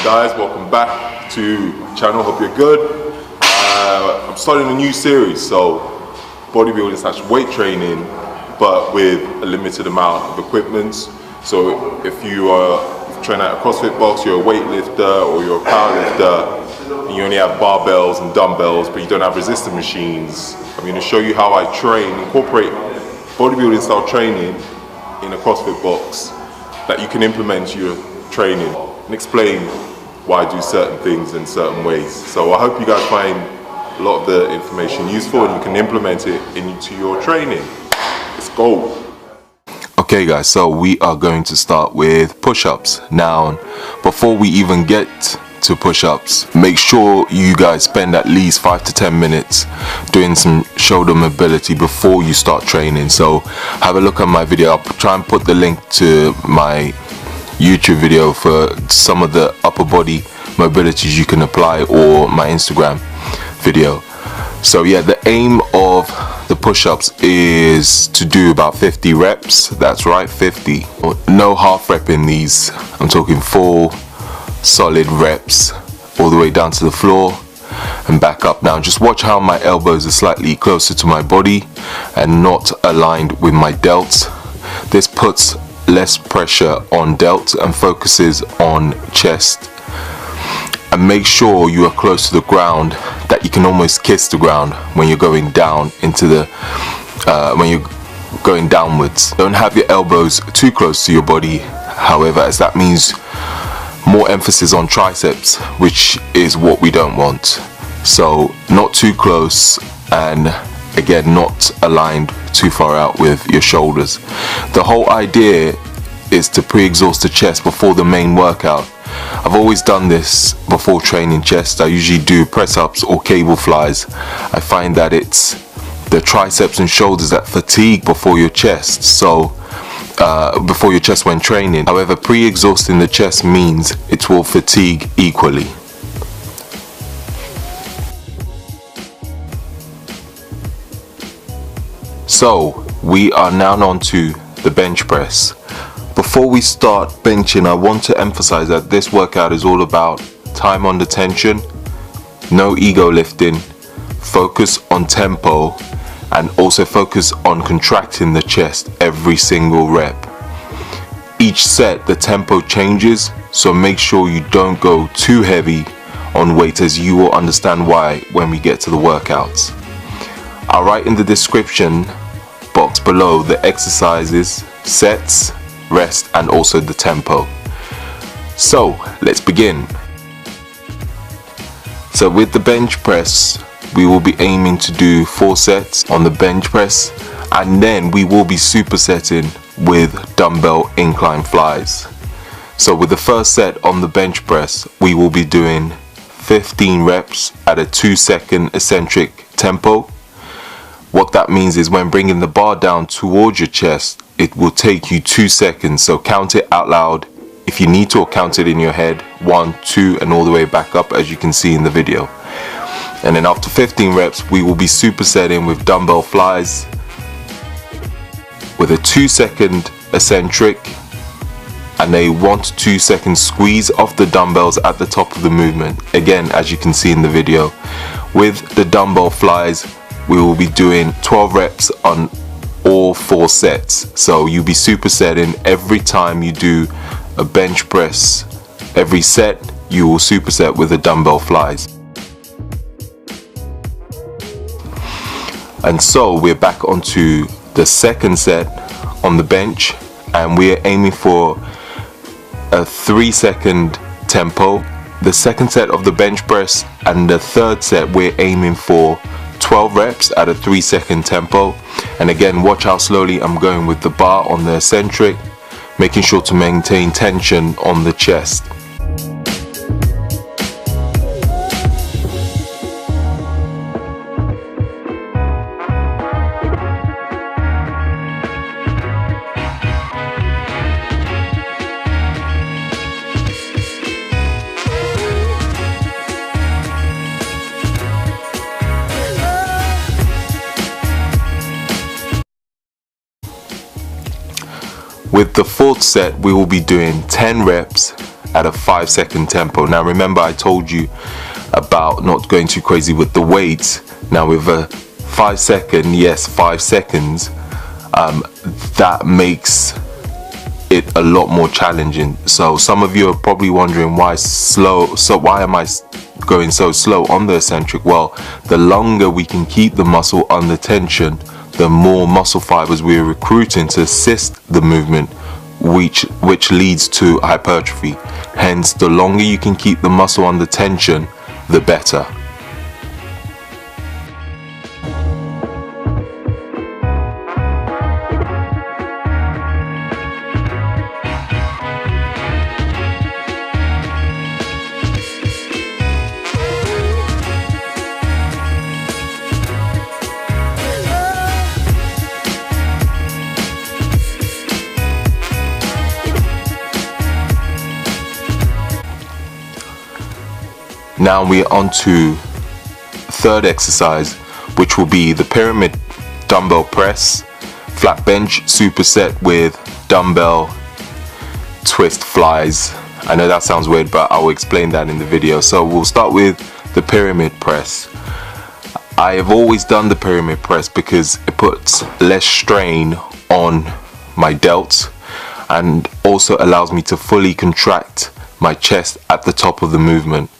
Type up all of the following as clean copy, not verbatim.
guys, welcome back to the channel. Hope you're good. I'm starting a new series, so bodybuilding / weight training, but with a limited amount of equipment. So if you train at a CrossFit box, you're a weightlifter or you're a powerlifter, and you only have barbells and dumbbells, but you don't have resistance machines, I'm going to show you how I incorporate bodybuilding style training in a CrossFit box that you can implement to your training and explain why I do certain things in certain ways. So I hope you guys find a lot of the information useful and you can implement it into your training. Let's go. Okay guys, so we are going to start with push-ups. Now, before we even get to push-ups, make sure you guys spend at least 5 to 10 minutes doing some shoulder mobility before you start training. So have a look at my video. I'll try and put the link to my YouTube video for some of the upper body mobilities you can apply, or my Instagram video. So yeah, the aim of the push-ups is to do about 50 reps. That's right, 50. No half rep in these. I'm talking full solid reps all the way down to the floor and back up. Now just watch how my elbows are slightly closer to my body and not aligned with my delts. This puts less pressure on delts and focuses on chest. And make sure you are close to the ground, that you can almost kiss the ground when you're going down into the when you're going downwards. Don't have your elbows too close to your body, however, as that means more emphasis on triceps, which is what we don't want. So not too close, and again not aligned too far out with your shoulders. The whole idea is to pre-exhaust the chest before the main workout. I've always done this before training chest. I usually do press-ups or cable flies. I find that it's the triceps and shoulders that fatigue before your chest, so before your chest when training. However, pre-exhausting the chest means it will fatigue equally. So we are now on to the bench press. Before we start benching, I want to emphasize that this workout is all about time under tension, no ego lifting, focus on tempo, and also focus on contracting the chest every single rep. Each set the tempo changes, so make sure you don't go too heavy on weight, as you will understand why when we get to the workouts. I'll write in the description box below the exercises, sets, rest, and also the tempo. So let's begin. So with the bench press, we will be aiming to do 4 sets on the bench press, and then we will be supersetting with dumbbell incline flies. So with the first set on the bench press, we will be doing 15 reps at a 2-second eccentric tempo. What that means is when bringing the bar down towards your chest, it will take you 2 seconds. So count it out loud if you need to, or count it in your head, 1, 2, and all the way back up, as you can see in the video. And then after 15 reps, we will be supersetting with dumbbell flies with a 2-second eccentric and a 1 to 2 second squeeze off the dumbbells at the top of the movement. Again, as you can see in the video, with the dumbbell flies, we will be doing 12 reps on all 4 sets. So you'll be supersetting every time you do a bench press. Every set you will superset with the dumbbell flies. And so we're back onto the second set on the bench, and we're aiming for a 3-second tempo. The second set of the bench press and the third set, we're aiming for 12 reps at a 3-second tempo. And again, watch how slowly I'm going with the bar on the eccentric, making sure to maintain tension on the chest. With the fourth set, we will be doing 10 reps at a 5-second tempo. Now remember, I told you about not going too crazy with the weights. Now with a 5 second, yes, 5 seconds, that makes it a lot more challenging. So some of you are probably wondering why slow, so why am I going so slow on the eccentric? Well, the longer we can keep the muscle under tension, the more muscle fibers we're recruiting to assist the movement, which leads to hypertrophy. Hence, the longer you can keep the muscle under tension, the better. Now we're on to third exercise, which will be the pyramid dumbbell press, flat bench superset with dumbbell twist flies. I know that sounds weird, but I will explain that in the video. So we'll start with the pyramid press. I have always done the pyramid press because it puts less strain on my delts and also allows me to fully contract my chest at the top of the movement.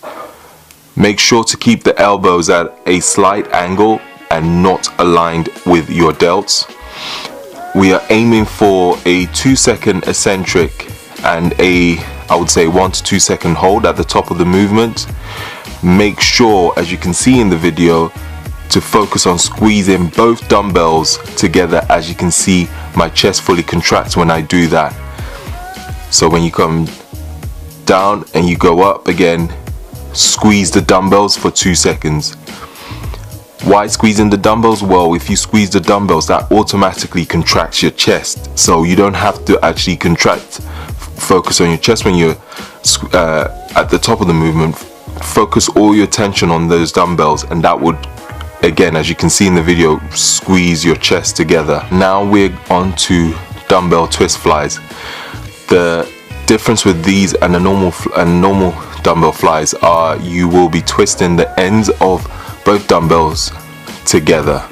Make sure to keep the elbows at a slight angle and not aligned with your delts. We are aiming for a 2-second eccentric and I would say 1 to 2 second hold at the top of the movement. Make sure, as you can see in the video, to focus on squeezing both dumbbells together. As you can see, my chest fully contracts when I do that. So when you come down and you go up again, squeeze the dumbbells for 2 seconds. Why squeezing the dumbbells? Well, if you squeeze the dumbbells, that automatically contracts your chest, so you don't have to actually contract. Focus on your chest when you're at the top of the movement. Focus all your tension on those dumbbells, and that would, again, as you can see in the video, squeeze your chest together. Now we're on to dumbbell twist flies. The difference with these and a normal dumbbell flies are you will be twisting the ends of both dumbbells together,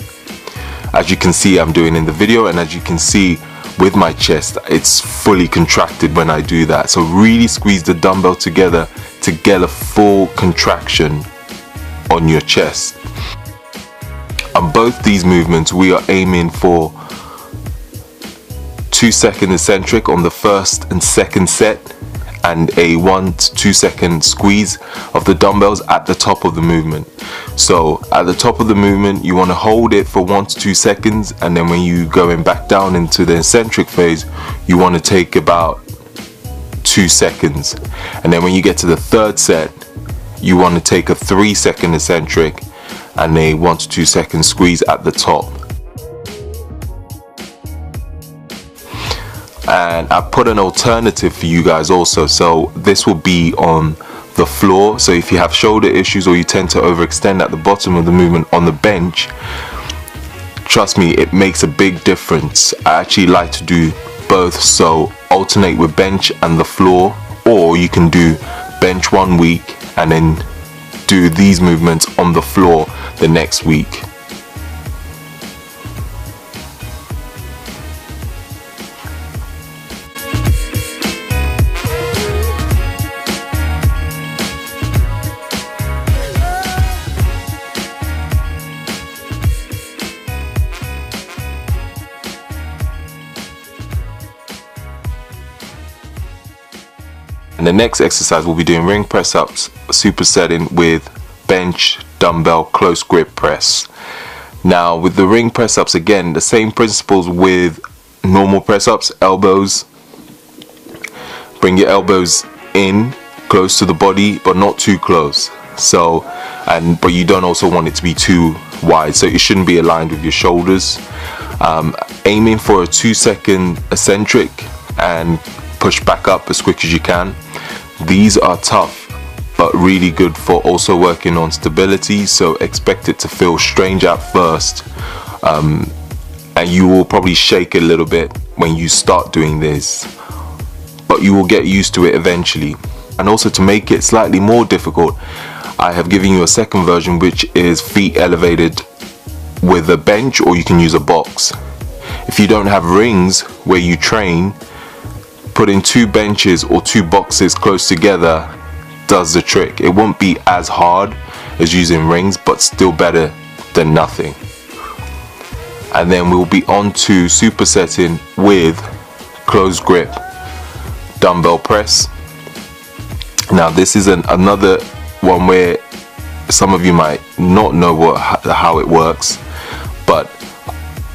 as you can see I'm doing in the video, and as you can see with my chest, it's fully contracted when I do that. So really squeeze the dumbbell together to get a full contraction on your chest. On both these movements, we are aiming for 2-second eccentric on the first and second set, and a 1 to 2 second squeeze of the dumbbells at the top of the movement. So at the top of the movement, you want to hold it for 1 to 2 seconds, and then when you going back down into the eccentric phase, you want to take about 2 seconds. And then when you get to the third set, you want to take a 3-second eccentric and a 1 to 2 second squeeze at the top. And I put an alternative for you guys also, so this will be on the floor. So if you have shoulder issues or you tend to overextend at the bottom of the movement on the bench, trust me, it makes a big difference. I actually like to do both, so alternate with bench and the floor, or you can do bench 1 week and then do these movements on the floor the next week. And the next exercise, we'll be doing ring press ups supersetting with bench dumbbell close grip press. Now with the ring press ups, again, the same principles with normal press ups. Elbows, bring your elbows in close to the body but not too close, so but you don't also want it to be too wide, so it shouldn't be aligned with your shoulders. Aiming for a 2-second eccentric and push back up as quick as you can. These are tough but really good for also working on stability, so expect it to feel strange at first, and you will probably shake a little bit when you start doing this, but you will get used to it eventually. And also, to make it slightly more difficult, I have given you a second version, which is feet elevated with a bench, or you can use a box. If you don't have rings where you train, putting 2 benches or 2 boxes close together does the trick. It won't be as hard as using rings, but still better than nothing. And then we'll be on to supersetting with close grip dumbbell press. Now this is another one where some of you might not know how it works, but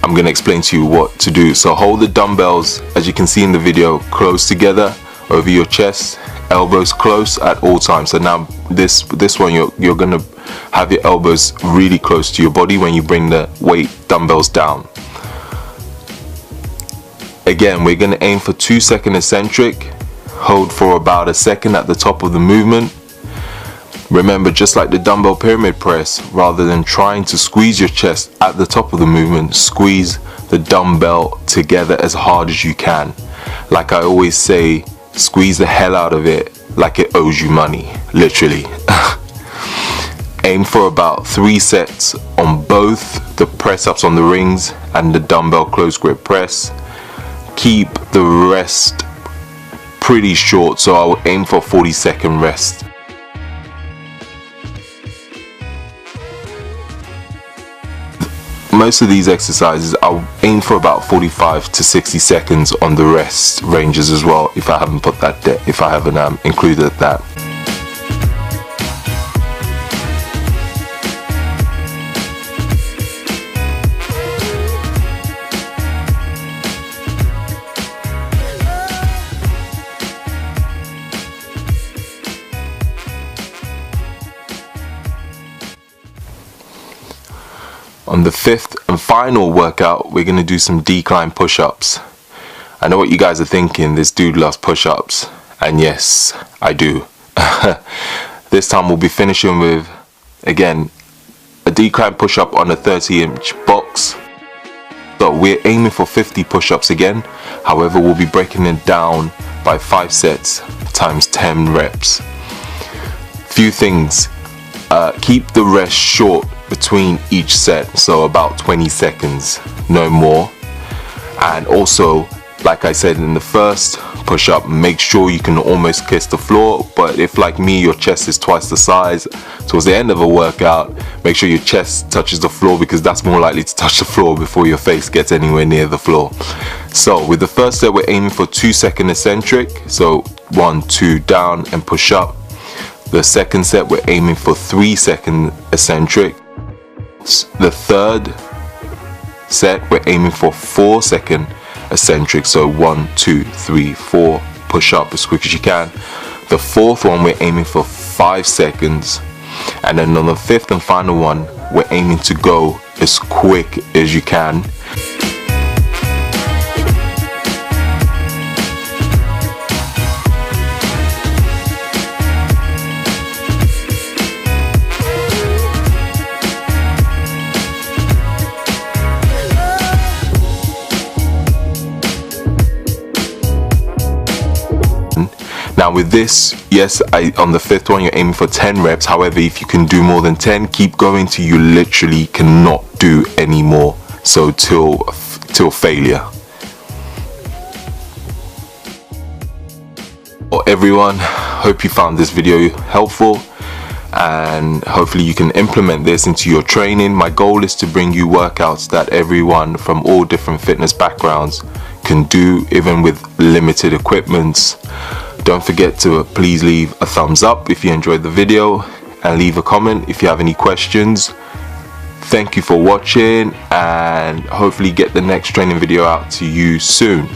I'm going to explain to you what to do. So hold the dumbbells, as you can see in the video, close together over your chest, elbows close at all times. So now this one, you're going to have your elbows really close to your body when you bring the weight dumbbells down. Again, we're going to aim for 2-second eccentric. Hold for about a second at the top of the movement. Remember, just like the dumbbell pyramid press, rather than trying to squeeze your chest at the top of the movement, squeeze the dumbbell together as hard as you can. Like I always say, squeeze the hell out of it like it owes you money, literally. Aim for about 3 sets on both the press ups on the rings and the dumbbell close grip press. Keep the rest pretty short, so I will aim for 40-second rest. Most of these exercises I'll aim for about 45 to 60 seconds on the rest ranges as well, if I haven't put that if I haven't included that. On the 5th and final workout, we're going to do some decline push-ups. I know what you guys are thinking, this dude loves push-ups. And yes, I do. This time we'll be finishing with, again, a decline push-up on a 30-inch box. So we're aiming for 50 push-ups again. However, we'll be breaking it down by 5 sets times 10 reps. Few things. Keep the rest short between each set, so about 20 seconds, no more. And also, like I said in the first push-up, make sure you can almost kiss the floor. But if, like me, your chest is twice the size, towards the end of a workout, make sure your chest touches the floor, because that's more likely to touch the floor before your face gets anywhere near the floor. So with the first set, we're aiming for 2-second eccentric, so 1, 2 down and push up. The second set, we're aiming for 3-second eccentric. The third set, we're aiming for 4-second eccentric, so 1, 2, 3, 4, push up as quick as you can. The fourth one, we're aiming for 5 seconds, and then on the 5th and final one, we're aiming to go as quick as you can. Now with this, yes, on the 5th one, you're aiming for 10 reps. However, if you can do more than 10, keep going till you literally cannot do any more. So till failure. Well, everyone, hope you found this video helpful, and hopefully you can implement this into your training. My goal is to bring you workouts that everyone from all different fitness backgrounds can do, even with limited equipment. Don't forget to please leave a thumbs up if you enjoyed the video, and leave a comment if you have any questions. Thank you for watching, and hopefully get the next training video out to you soon.